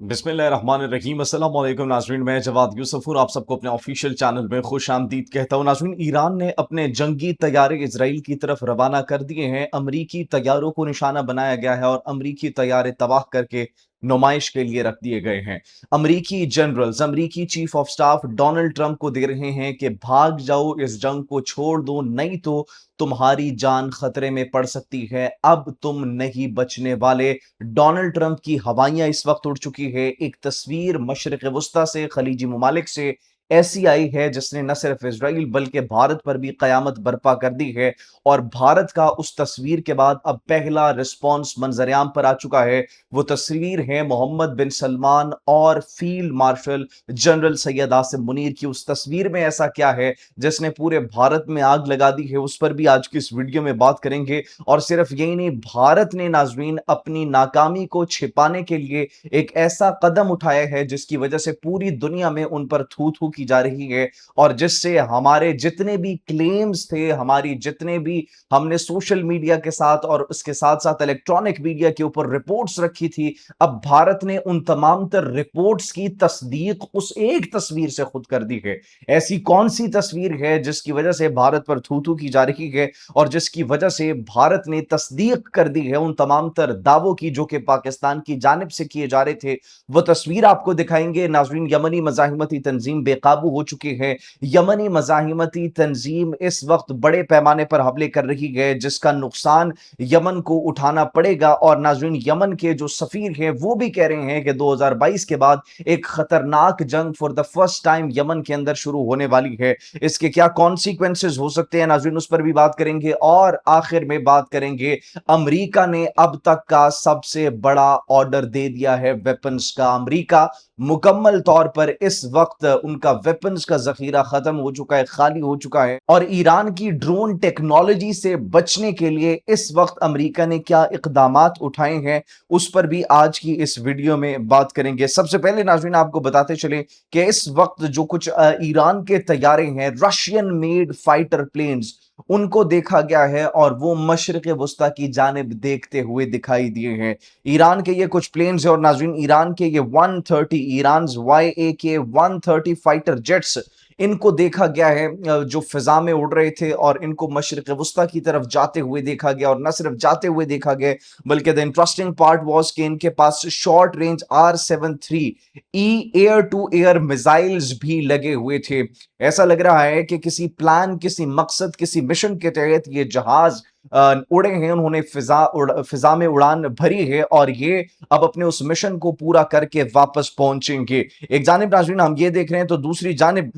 बिस्मिल्लाहिर्रहमानिर्रहीम। अस्सलाम वालेकुम नाज़रीन, मैं जवाद यूसुफ हूँ, आप सबको अपने ऑफिशियल चैनल में खुश आमदीद कहता हूँ। नाज़रीन, ईरान ने अपने जंगी तैयारे इजराइल की तरफ रवाना कर दिए हैं। अमरीकी तैयारों को निशाना बनाया गया है और अमरीकी तैयारे तबाह करके नुमाइश के लिए रख दिए गए हैं। अमरीकी जनरल्स, अमरीकी chief of staff Donald Trump को दे रहे हैं कि भाग जाओ, इस जंग को छोड़ दो, नहीं तो तुम्हारी जान खतरे में पड़ सकती है, अब तुम नहीं बचने वाले। डोनाल्ड ट्रंप की हवाइयां इस वक्त उड़ चुकी है। एक तस्वीर मशरिक वस्ता से, खलीजी ममालिक से ऐसी आई है जिसने न सिर्फ इजराइल बल्कि भारत पर भी कयामत बर्पा कर दी है। और भारत का उस तस्वीर के बाद अब पहला रिस्पॉन्स मंजरेआम पर आ चुका है। वो तस्वीर है मोहम्मद बिन सलमान और field marshal general Syed Asim Munir की। उस तस्वीर में ऐसा क्या है जिसने पूरे भारत में आग लगा दी है, उस पर भी आज की इस वीडियो में बात करेंगे। और सिर्फ यही नहीं, भारत ने नाजरीन अपनी नाकामी को छिपाने के लिए एक ऐसा कदम उठाया है जिसकी वजह से पूरी दुनिया में उन पर थू थू की जा रही है, और जिससे हमारे जितने भी क्लेम्स थे, हमारी जितने भी हमने सोशल मीडिया के साथ और उसके साथ साथ इलेक्ट्रॉनिक मीडिया के ऊपर रिपोर्ट्स रखी थी, अब भारत ने उन तमाम तर रिपोर्ट्स की तस्दीक उस एक तस्वीर से खुद कर दी है। ऐसी कौन सी तस्वीर है जिसकी वजह से भारत पर थू थू की जा रही है और जिसकी वजह से भारत ने तस्दीक कर दी है उन तमाम तर दावों की जो कि पाकिस्तान की जानिब से किए जा रहे थे? वो तस्वीर आपको दिखाएंगे। नाजरीन, यमनी मजाहिमती तंजीम बेकाबू हो चुकी है। यमनी मजाहिमती तंजीम इस वक्त बड़े पैमाने पर हमले कर रही है जिसका नुकसान यमन को उठाना पड़ेगा। और नाजरीन, यमन के जो सफीर हैं वो भी कह रहे हैं कि 2022 के बाद एक खतरनाक जंग for the first time Yemen के अंदर शुरू होने वाली है। इसके क्या कॉन्सिक्वेंसेस हो सकते हैं नाज़रीन, उस पर भी बात करेंगे। और आखिर में बात करेंगे, अमेरिका ने अब तक का सबसे बड़ा ऑर्डर दे दिया है वेपन्स का। अमेरिका मुकम्मल तौर पर इस वक्त उनका वेपन्स का जखीरा खत्म हो चुका है, खाली हो चुका है। और ईरान की ड्रोन टेक्नोलॉजी से बचने के लिए इस वक्त अमेरिका ने क्या इकदामात उठाए हैं, उस पर भी आज की इस वीडियो में बात करेंगे। सबसे पहले नाज़रीन आपको बताते चले कि इस वक्त जो कुछ ईरान के तैयारे हैं, रशियन मेड फाइटर प्लेन्स, उनको देखा गया है और वो मशरिक वस्ता की जानिब देखते हुए दिखाई दिए हैं। ईरान के ये कुछ प्लेन्स है और नाज़रीन, ईरान के ये 130 ईरान YAK-130 फाइटर जेट्स, इनको देखा गया है जो फिजा में उड़ रहे थे और इनको मशरिक वस्ता की तरफ जाते हुए देखा गया। और न सिर्फ जाते हुए देखा गया बल्कि द इंटरेस्टिंग पार्ट वाज कि इनके पास short range R-73E air to air missiles भी लगे हुए थे। ऐसा लग रहा है कि किसी प्लान, किसी मकसद, किसी मिशन के तहत ये जहाज उड़े हैं, उन्होंने फिजा में उड़ान भरी है और ये अब अपने उस मिशन को पूरा करके वापस पहुंचेंगे। एक जानिब नाज़रीन हम ये देख रहे हैं तो दूसरी जानिब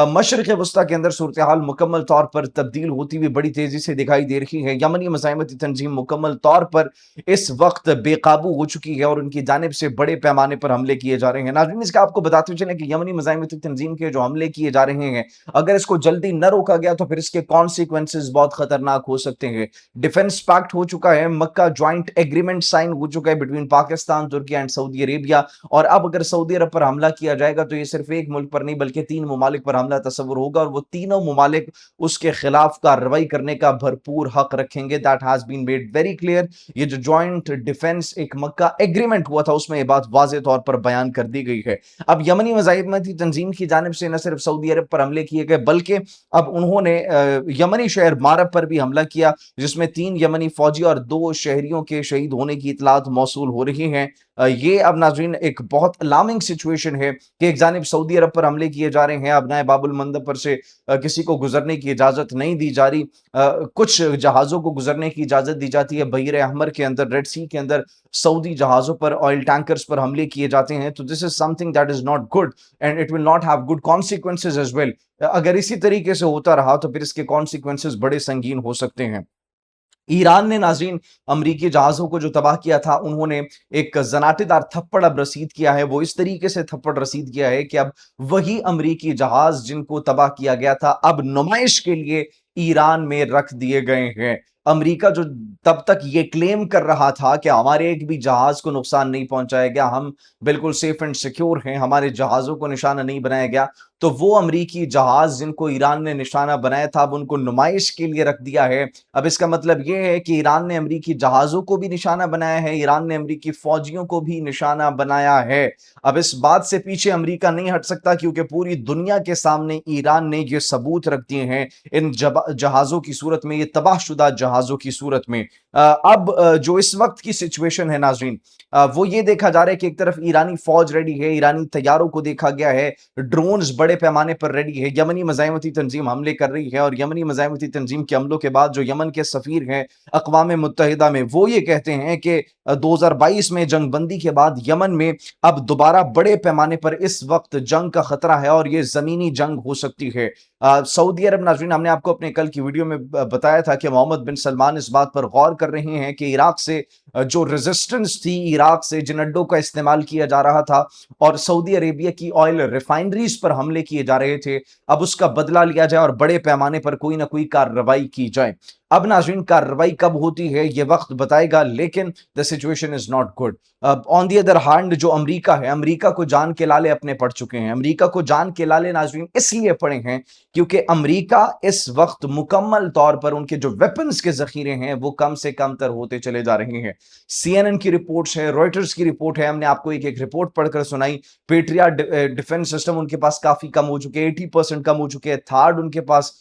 मशरिक वस्ता के अंदर सूरत हाल मुकम्मल तौर पर तब्दील होती हुई बड़ी तेजी से दिखाई दे रही है। यमनी मज़ाहिमती तंजीम मुकम्मल तौर पर इस वक्त बेकाबू हो चुकी है और उनकी जानिब से बड़े पैमाने पर हमले किए जा रहे हैं। नाज़रीन, इसका आपको बताते चलें कि यमनी मज़ाहिमती तंजीम के जो हमले किए जा रहे हैं, अगर इसको जल्दी न रोका गया तो फिर इसके कॉन्सिक्वेंसेस बहुत खतरनाक हो सकते हैं। डिफेंस पैक्ट हो चुका है, मक्का ज्वाइंट एग्रीमेंट साइन हो चुका है between Pakistan, Turkey and Saudi Arabia. और अब अगर सऊदी अरब पर हमला किया जाएगा तो ये सिर्फ एक मुल्क पर नहीं बल्कि 3 ममालिक पर हमला तस्वुर होगा और वो तीनों ममालिक उसके खिलाफ कार्रवाई करने का भरपूर हक रखेंगे। That has been made very clear. ये जो ज्वाइंट डिफेंस एक मक्का एग्रीमेंट हुआ था उसमें ये बात वाज़ेह तौर पर बयान कर दी गई है। अब यमनी मज़ाहिमती तंजीम की जानिब से न सिर्फ सऊदी अरब पर हमले किए गए बल्कि अब उन्होंने यमनी शहर मारब पर भी हमला किया जिसमें 3 यमनी फौजी और 2 शहरियों के शहीद होने की इतलात मौसूल हो रही हैं। ये अब नाज़रीन एक बहुत अलार्मिंग सिचुएशन है कि एक जानिब सऊदी अरब पर हमले किए जा रहे हैं, अबनाए बाबुल मंदब पर से किसी को गुजरने की इजाज़त नहीं दी जा रही। कुछ जहाज़ों को गुजरने की इजाज़त दी जाती है, बहीर अहमर के अंदर, रेड सी के अंदर सऊदी जहाज़ों पर, ऑयल टैंकर्स पर हमले किए जाते हैं। तो this is something that is not good and it will not have good consequences as well. अगर इसी तरीके से होता रहा तो फिर इसके कॉन्सिक्वेंसेज बड़े संगीन हो सकते हैं। ईरान ने नाज़रीन अमरीकी जहाज़ों को जो तबाह किया था, उन्होंने एक ज़नाटेदार थप्पड़ अब रसीद किया है। वो इस तरीके से थप्पड़ रसीद किया है कि अब वही अमरीकी जहाज़ जिनको तबाह किया गया था अब नुमाइश के लिए ईरान में रख दिए गए हैं। अमरीका जो तब तक ये क्लेम कर रहा था कि हमारे एक भी जहाज को नुकसान नहीं पहुंचाया गया, हम बिल्कुल सेफ एंड सिक्योर हैं, हमारे जहाज़ों को निशाना नहीं बनाया गया, تو وہ امریکی جہاز جن کو ایران نے نشانہ بنایا تھا اب ان کو نمائش کے لیے رکھ دیا ہے۔ اب اس کا مطلب یہ ہے کہ ایران نے امریکی جہازوں کو بھی نشانہ بنایا ہے، ایران نے امریکی فوجیوں کو بھی نشانہ بنایا ہے۔ اب اس بات سے پیچھے امریکہ نہیں ہٹ سکتا کیونکہ پوری دنیا کے سامنے ایران نے یہ ثبوت رکھ دیے ہیں ان جہازوں کی صورت میں، یہ تباہ شدہ جہازوں کی صورت میں۔ اب جو اس وقت کی سچویشن ہے ناظرین، وہ یہ دیکھا جا رہا ہے کہ ایک طرف ایرانی فوج ریڈی ہے، ایرانی طیاروں کو دیکھا گیا ہے، ڈرونز بڑے پیمانے پر ریڈی ہے، یمنی مزاحمتی تنظیم حملے کر رہی ہے، اور یمنی مزاحمتی تنظیم کے حملوں کے بعد جو یمن کے سفیر ہیں اقوام متحدہ میں، وہ یہ کہتے ہیں کہ 2022 میں جنگ بندی کے بعد یمن میں اب دوبارہ بڑے پیمانے پر اس وقت جنگ کا خطرہ ہے اور یہ زمینی جنگ ہو سکتی ہے۔ سعودی عرب، ناظرین ہم نے آپ کو اپنے کل کی ویڈیو میں بتایا تھا کہ محمد بن سلمان اس بات پر غور کر رہے ہیں کہ عراق سے جو ریزسٹنس تھی، عراق سے جن اڈوں کا استعمال کیا جا رہا تھا اور سعودی عربیہ کی آئل ریفائنریز پر حملے کیے جا رہے تھے، اب اس کا بدلہ لیا جائے اور بڑے پیمانے پر کوئی نہ کوئی کارروائی کی جائے۔ اب ناظرین کارروائی کب ہوتی ہے یہ وقت بتائے گا، لیکن the situation is not good۔ On the other hand جو امریکہ ہے، امریکہ کو جان کے لالے اپنے پڑ چکے ہیں۔ امریکہ کو جان کے لالے ناظرین اس لیے پڑے ہیں کیونکہ امریکہ اس وقت مکمل طور پر ان کے جو ویپنز کے ذخیرے ہیں وہ کم سے کم تر ہوتے چلے جا رہے ہیں۔ سی این این کی رپورٹس ہیں، روئٹرز کی رپورٹ ہے، ہم نے آپ کو ایک رپورٹ پڑھ کر سنائی۔ پیٹریاٹ ڈیفنس سسٹم ان کے پاس کافی کم ہو چکے، 80% کم ہو چکے ہیں۔ تھارڈ ان کے پاس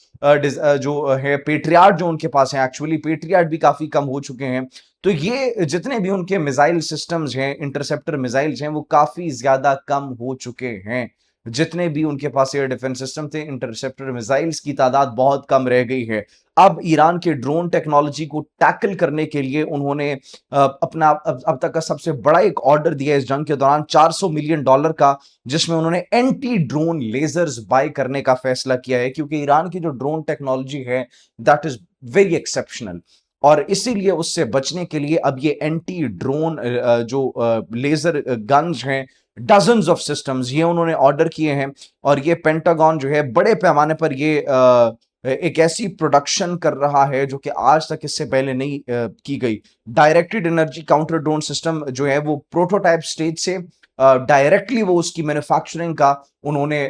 جو ہے پیٹریاٹ جو ان کے پاس ہیں، ایکچولی پیٹریاٹ بھی کافی کم ہو چکے ہیں۔ تو یہ جتنے بھی ان کے میزائل سسٹمز ہیں، انٹرسپٹر میزائلز ہیں، وہ کافی زیادہ کم ہو چکے ہیں۔ جتنے بھی ان کے پاس ایئر ڈیفنس سسٹم تھے، انٹرسپٹر میزائلز کی تعداد بہت کم رہ گئی ہے۔ اب ایران کے ڈرون ٹیکنالوجی کو ٹیکل کرنے کے لیے انہوں نے اپنا اب تک کا سب سے بڑا ایک آرڈر دیا اس جنگ کے دوران $400 ملین کا، جس میں انہوں نے اینٹی ڈرون لیزرز بائی کرنے کا فیصلہ کیا ہے کیونکہ ایران کی جو ڈرون ٹیکنالوجی ہے دیٹ از ویری ایکسیپشنل، اور اسی لیے اس سے بچنے کے لیے اب یہ اینٹی ڈرون جو لیزر گنز ہیں، ڈزنز آف سسٹمز، یہ انہوں نے آرڈر کیے ہیں، اور یہ پینٹاگون جو ہے بڑے پیمانے پر یہ ایک ایسی پروڈکشن کر رہا ہے جو کہ آج تک اس سے پہلے نہیں کی گئی۔ Directed energy counter drone system جو ہے وہ پروٹوٹائپ سٹیج سے ڈائریکٹلی وہ اس کی مینوفیکچرنگ کا انہوں نے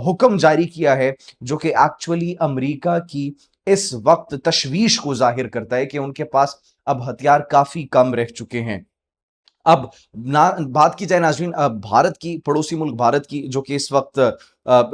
حکم جاری کیا ہے، جو کہ ایکچولی امریکہ کی اس وقت تشویش کو ظاہر کرتا ہے کہ ان کے پاس اب ہتھیار کافی کم رہ چکے ہیں۔ اب بات کی جائے ناظرین بھارت کی، پڑوسی ملک بھارت کی، جو کہ اس وقت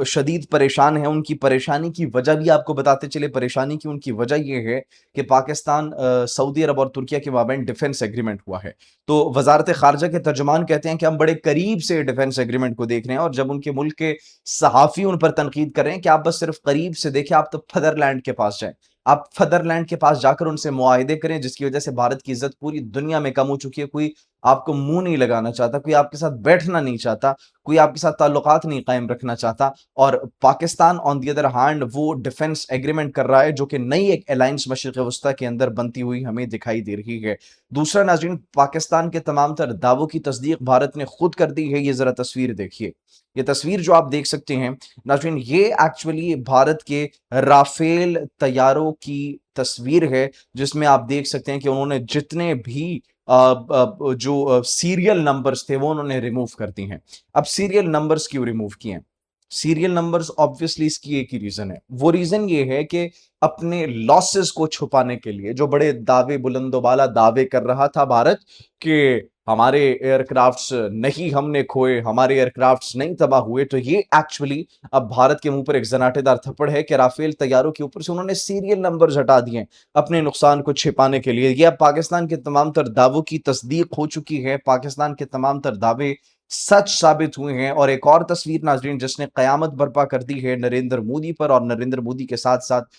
شدید پریشان ہے، ان کی پریشانی کی وجہ بھی آپ کو بتاتے چلے۔ پریشانی کی ان کی وجہ یہ ہے کہ پاکستان، سعودی عرب اور ترکیہ کے مابین ڈیفنس ایگریمنٹ ہوا ہے۔ تو وزارت خارجہ کے ترجمان کہتے ہیں کہ ہم بڑے قریب سے ڈیفنس ایگریمنٹ کو دیکھ رہے ہیں، اور جب ان کے ملک کے صحافی ان پر تنقید کر رہے ہیں کہ آپ بس صرف قریب سے دیکھیں، آپ تو فدر لینڈ کے پاس جائیں، آپ فدر لینڈ کے پاس جا کر ان سے معاہدے کریں، جس کی وجہ سے بھارت کی عزت پوری دنیا میں کم ہو چکی ہے۔ کوئی آپ کو منہ نہیں لگانا چاہتا، کوئی آپ کے ساتھ بیٹھنا نہیں چاہتا، کوئی آپ کے ساتھ تعلقات نہیں قائم رکھنا چاہتا، اور پاکستان آن دی ادر ہینڈ وہ ڈیفنس ایگریمنٹ کر رہا ہے جو کہ نئی ایک الائنس مشرق وسطیٰ کے اندر بنتی ہوئی ہمیں دکھائی دے رہی ہے۔ دوسرا ناظرین، پاکستان کے تمام تر دعووں کی تصدیق بھارت نے خود کر دی ہے۔ یہ ذرا تصویر دیکھیے، یہ تصویر جو آپ دیکھ سکتے ہیں ناظرین، یہ ایکچولی بھارت کے رافیل طیاروں کی تصویر ہے، جس میں آپ دیکھ سکتے ہیں کہ انہوں نے جتنے بھی جو سیریل نمبرز تھے وہ انہوں نے ریموو کر دی ہیں۔ اب سیریل نمبرز کیوں ریموو کیے ہیں؟ سیریل نمبرز آبویسلی اس کی ایک ہی ریزن ہے، وہ ریزن یہ ہے کہ اپنے لاسز کو چھپانے کے لیے جو بڑے دعوے، بلند و بالا دعوے کر رہا تھا بھارت کہ ہمارے ایئر کرافٹس نہیں ہم نے کھوئے، ہمارے ایئر کرافٹس نہیں تباہ ہوئے، تو یہ ایکچولی اب بھارت کے منہ پر ایک زناٹے دار تھپڑ ہے کہ رافیل طیاروں کے اوپر سے انہوں نے سیریل نمبرز ہٹا دیے اپنے نقصان کو چھپانے کے لیے۔ یہ اب پاکستان کے تمام تر دعووں کی تصدیق ہو چکی ہے، پاکستان کے تمام تر دعوے سچ ثابت ہوئے ہیں۔ اور ایک اور تصویر ناظرین جس نے قیامت برپا کر دی ہے نریندر مودی پر، اور نریندر مودی کے ساتھ ساتھ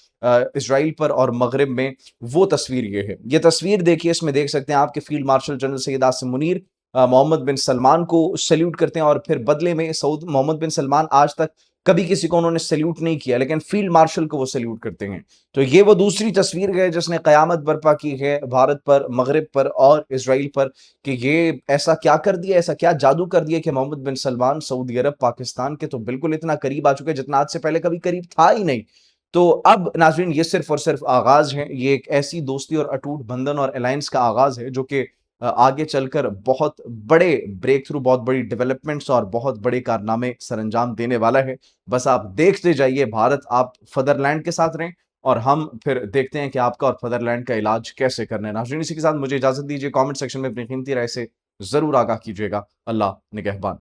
اسرائیل پر اور مغرب میں، وہ تصویر یہ ہے۔ یہ تصویر دیکھیے، اس میں دیکھ سکتے ہیں آپ کے field marshal general Syed Asim Munir محمد بن سلمان کو سیلیوٹ کرتے ہیں، اور پھر بدلے میں محمد بن سلمان آج تک کبھی کسی کو انہوں نے سیلیوٹ نہیں کیا، لیکن فیلڈ مارشل کو وہ سیلیوٹ کرتے ہیں۔ تو یہ وہ دوسری تصویر ہے جس نے قیامت برپا کی ہے بھارت پر، مغرب پر اور اسرائیل پر، کہ یہ ایسا کیا کر دیا، ایسا کیا جادو کر دیا کہ محمد بن سلمان سعودی عرب پاکستان کے تو بالکل اتنا قریب آ چکے جتنا آج سے پہلے کبھی قریب تھا ہی نہیں۔ تو اب ناظرین یہ صرف اور صرف آغاز ہے، یہ ایک ایسی دوستی اور اٹوٹ بندھن اور الائنس کا آغاز ہے جو کہ आगे चलकर बहुत बड़े ब्रेक थ्रू, बहुत बड़ी डेवलपमेंट्स और बहुत बड़े कारनामे सरअंजाम देने वाला है। बस आप देखते जाइए भारत, आप फादरलैंड के साथ रहें और हम फिर देखते हैं कि आपका और फादरलैंड का इलाज कैसे करना है। नाज़रीन, इसी के साथ मुझे इजाज़त दीजिए। कमेंट सेक्शन में अपनी कीमती राय से ज़रूर आगाह कीजिएगा। अल्लाह निगहबान।